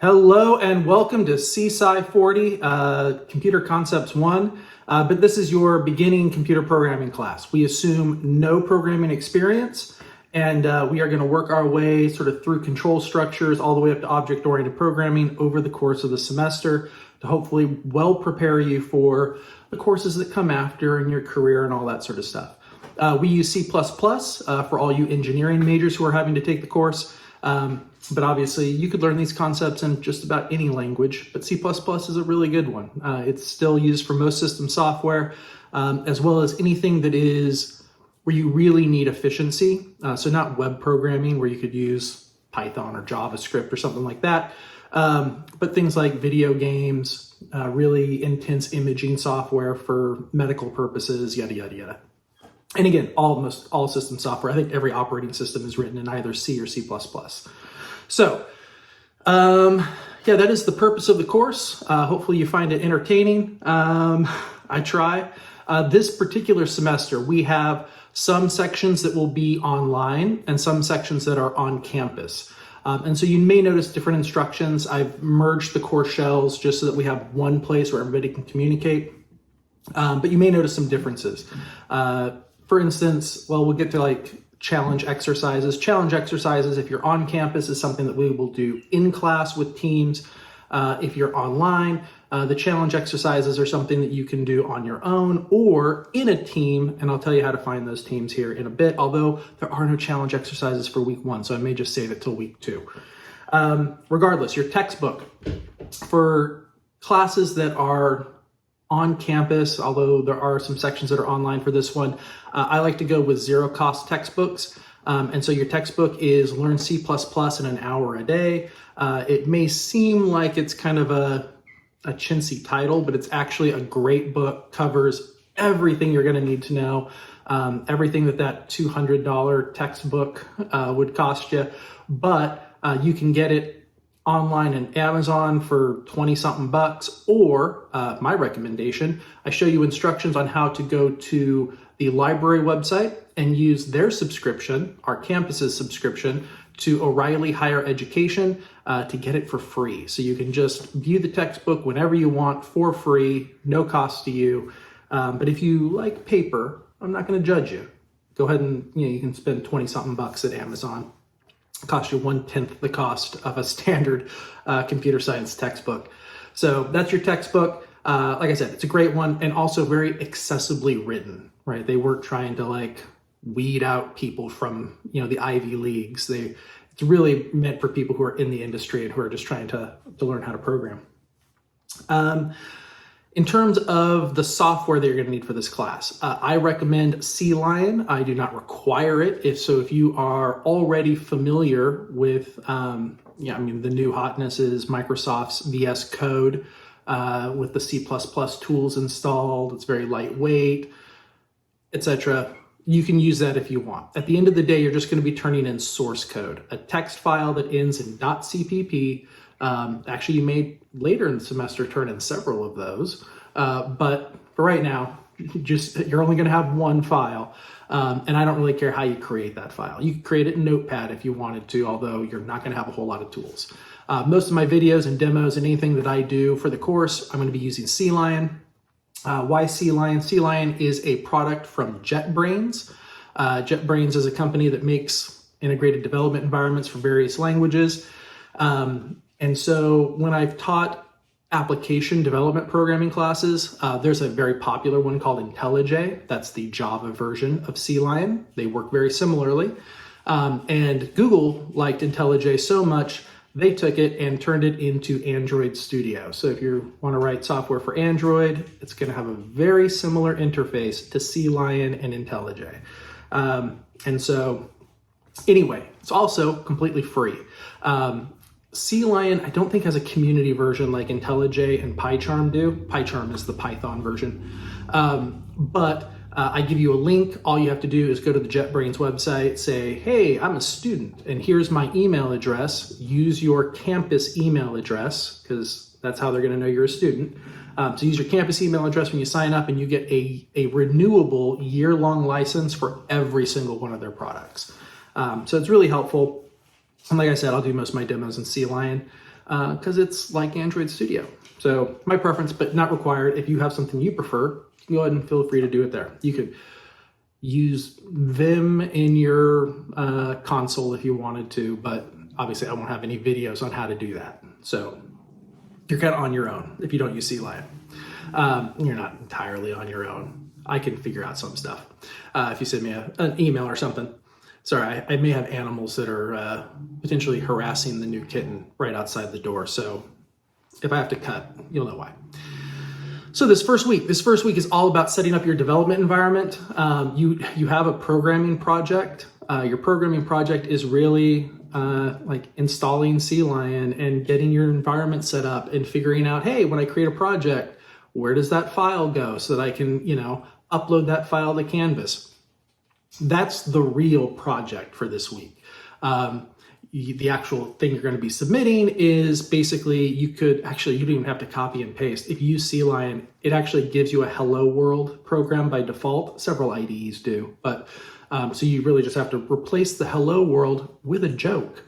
Hello and welcome to CSCI40, Computer Concepts 1, but this is your beginning computer programming class. We assume no programming experience, and we are going to work our way sort of through control structures all the way up to object-oriented programming over the course of the semester to hopefully well prepare you for the courses that come after in your career and all that sort of stuff. We use C++ for all you engineering majors who are having to take the course. But obviously you could learn these concepts in just about any language, but C++ is a really good one. It's still used for most system software, as well as anything that is where you really need efficiency. So not web programming where you could use Python or JavaScript or something like that, but things like video games, really intense imaging software for medical purposes, yada, yada, yada. And again, almost all system software, I think every operating system is written in either C or C++. So, yeah, that is the purpose of the course. Hopefully you find it entertaining. I try. This particular semester, we have some sections that will be online and some sections that are on campus. And so you may notice different instructions. I've merged the course shells just so that we have one place where everybody can communicate. But you may notice some differences. For instance, well, we'll get to like challenge exercises. Challenge exercises, if you're on campus, is something that we will do in class with teams. If you're online, the challenge exercises are something that you can do on your own or in a team, and I'll tell you how to find those teams here in a bit, although there are no challenge exercises for week 1, so I may just save it till week 2. Regardless, your textbook for classes that are on campus, although there are some sections that are online for this one, I like to go with zero-cost textbooks. And so your textbook is Learn C++ in an hour a day. It may seem like it's kind of a chintzy title, but it's actually a great book, covers everything you're going to need to know, everything that $200 textbook would cost you. But you can get it online in Amazon for 20-something bucks, or my recommendation, I show you instructions on how to go to the library website and use their subscription, our campus's subscription, to O'Reilly Higher Education to get it for free. So you can just view the textbook whenever you want for free, no cost to you. But if you like paper, I'm not going to judge you. Go ahead and you can spend 20-something bucks at Amazon. Cost you 1/10 the cost of a standard computer science textbook. So that's your textbook. Like I said, it's a great one and also very accessibly written, right? They weren't trying to like weed out people from, the Ivy Leagues. It's really meant for people who are in the industry and who are just trying to learn how to program. In terms of the software that you're going to need for this class, I recommend CLion. I do not require it. If you are already familiar with, the new hotness is Microsoft's VS Code with the C++ tools installed. It's very lightweight, etc. You can use that if you want. At the end of the day, you're just going to be turning in source code, a text file that ends in .cpp. Actually, you may later in the semester turn in several of those, but for right now, you're only going to have one file, and I don't really care how you create that file. You could create it in Notepad if you wanted to, although you're not going to have a whole lot of tools. Most of my videos and demos and anything that I do for the course, I'm going to be using CLion. Why CLion? CLion is a product from JetBrains. JetBrains is a company that makes integrated development environments for various languages. And so when I've taught application development programming classes, there's a very popular one called IntelliJ. That's the Java version of CLion. They work very similarly. And Google liked IntelliJ so much, they took it and turned it into Android Studio. So if you want to write software for Android, it's going to have a very similar interface to CLion and IntelliJ. And so anyway, it's also completely free. CLion, I don't think has a community version like IntelliJ and PyCharm do. PyCharm is the Python version. But I give you a link. All you have to do is go to the JetBrains website, say, hey, I'm a student, and here's my email address. Use your campus email address, because that's how they're going to know you're a student. So use your campus email address when you sign up, and you get a renewable year-long license for every single one of their products. So it's really helpful. And like I said, I'll do most of my demos in CLion. because it's like Android Studio. So my preference, but not required. If you have something you prefer, you can go ahead and feel free to do it there. You could use Vim in your console if you wanted to, but obviously I won't have any videos on how to do that. So you're kind of on your own if you don't use CLion. You're not entirely on your own. I can figure out some stuff. If you send me an email or something. Sorry, I may have animals that are potentially harassing the new kitten right outside the door. So if I have to cut, you'll know why. So this first week is all about setting up your development environment. You have a programming project. Your programming project is really like installing CLion and getting your environment set up and figuring out, hey, when I create a project, where does that file go so that I can, upload that file to Canvas. That's the real project for this week. The actual thing you're going to be submitting is basically, you don't even have to copy and paste. If you use CLion, it actually gives you a hello world program by default. Several IDEs do, but so you really just have to replace the hello world with a joke.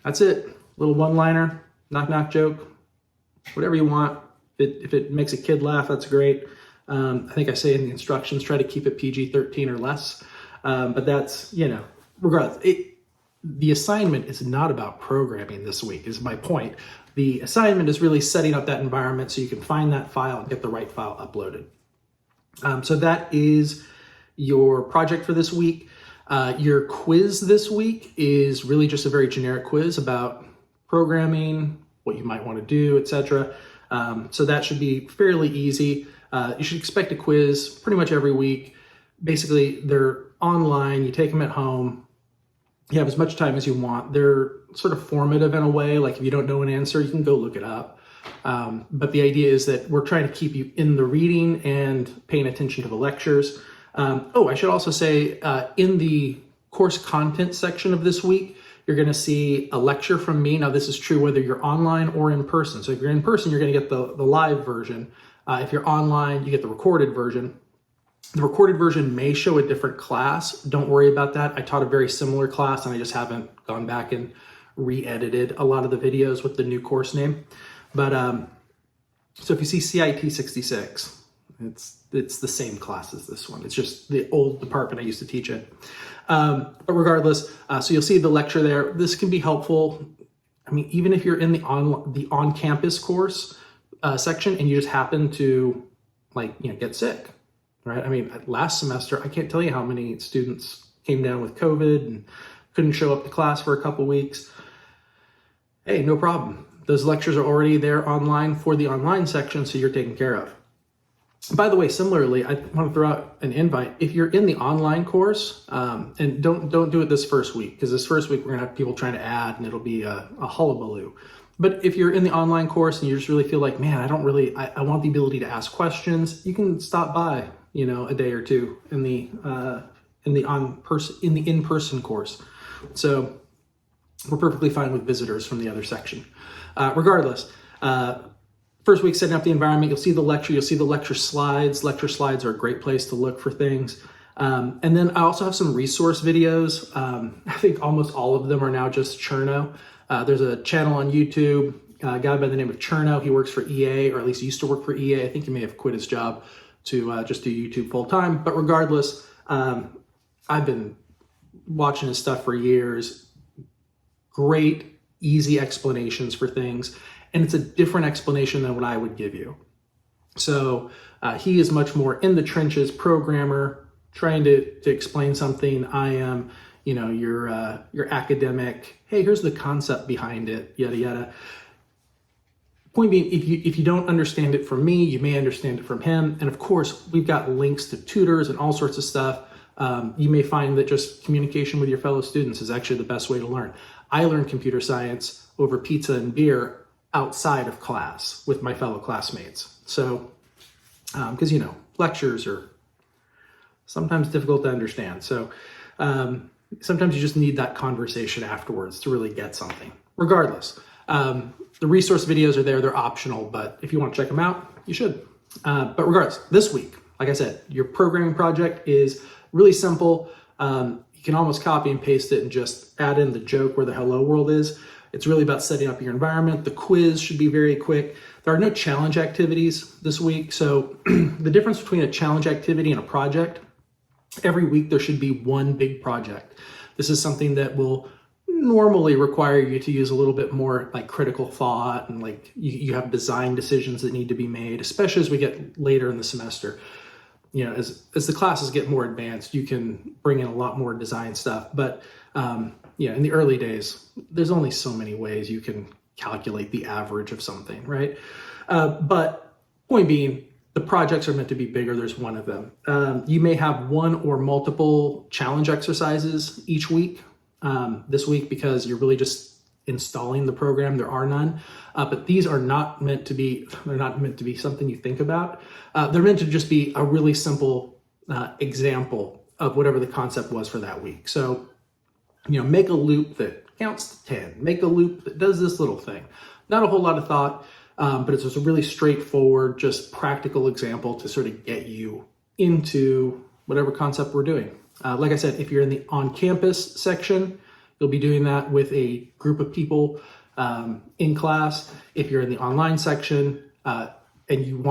That's it. Little one-liner, knock knock joke, whatever you want. If it makes a kid laugh, that's great. I think I say in the instructions, try to keep it PG-13 or less. But that's, regardless, the assignment is not about programming this week, is my point. The assignment is really setting up that environment so you can find that file and get the right file uploaded. So that is your project for this week. Your quiz this week is really just a very generic quiz about programming, what you might want to do, etc. So that should be fairly easy. You should expect a quiz pretty much every week. Basically, they're online. You take them at home. You have as much time as you want. They're sort of formative in a way. Like if you don't know an answer, you can go look it up. But the idea is that we're trying to keep you in the reading and paying attention to the lectures. I should also say, in the course content section of this week, you're going to see a lecture from me. Now, this is true whether you're online or in person. So if you're in person, you're going to get the live version. If you're online, you get the recorded version. The recorded version may show a different class. Don't worry about that. I taught a very similar class, and I just haven't gone back and re-edited a lot of the videos with the new course name. But so if you see CIT66, it's the same class as this one. It's just the old department I used to teach in. But regardless, so you'll see the lecture there. This can be helpful. I mean, even if you're in the on-campus course section and you just happen to get sick, right? I mean, last semester, I can't tell you how many students came down with COVID and couldn't show up to class for a couple weeks. Hey, no problem. Those lectures are already there online for the online section, so you're taken care of. By the way, similarly, I want to throw out an invite. If you're in the online course, and don't do it this first week, because this first week we're going to have people trying to add, and it'll be a hullabaloo. But if you're in the online course and you just really feel like, man, I want the ability to ask questions, you can stop by, a day or two in the in-person course. So we're perfectly fine with visitors from the other section. Regardless, first week setting up the environment, you'll see the lecture, you'll see the lecture slides. Lecture slides are a great place to look for things. And then I also have some resource videos. I think almost all of them are now just Cherno. There's a channel on YouTube, a guy by the name of Cherno. He works for EA, or at least used to work for EA. I think he may have quit his job to just do YouTube full time. But regardless, I've been watching his stuff for years. Great, easy explanations for things. And it's a different explanation than what I would give you. So he is much more in the trenches, programmer, trying to explain something. I am, your academic, hey, here's the concept behind it, yada, yada. Point being, if you don't understand it from me, you may understand it from him. And of course, we've got links to tutors and all sorts of stuff. You may find that just communication with your fellow students is actually the best way to learn. I learned computer science over pizza and beer outside of class with my fellow classmates. So, because, lectures are sometimes difficult to understand. So sometimes you just need that conversation afterwards to really get something. Regardless, the resource videos are there. They're optional, but if you want to check them out, you should. But regardless, this week, like I said, your programming project is really simple. You can almost copy and paste it and just add in the joke where the hello world is. It's really about setting up your environment. The quiz should be very quick. There are no challenge activities this week. So the difference between a challenge activity and a project, every week there should be one big project. This is something that will normally require you to use a little bit more like critical thought, and like you have design decisions that need to be made, especially as we get later in the semester. You know, as the classes get more advanced, you can bring in a lot more design stuff. But yeah, in the early days, there's only so many ways you can calculate the average of something, right? But point being, the projects are meant to be bigger. There's one of them. You may have one or multiple challenge exercises each week. This week, because you're really just installing the program, there are none. But these are not meant to be, they're not meant to be something you think about. They're meant to just be a really simple example of whatever the concept was for that week. So, you know, make a loop that counts to 10, make a loop that does this little thing. Not a whole lot of thought, but it's just a really straightforward, just practical example to sort of get you into whatever concept we're doing. Like I said, if you're in the on-campus section, you'll be doing that with a group of people in class. If you're in the online section and you want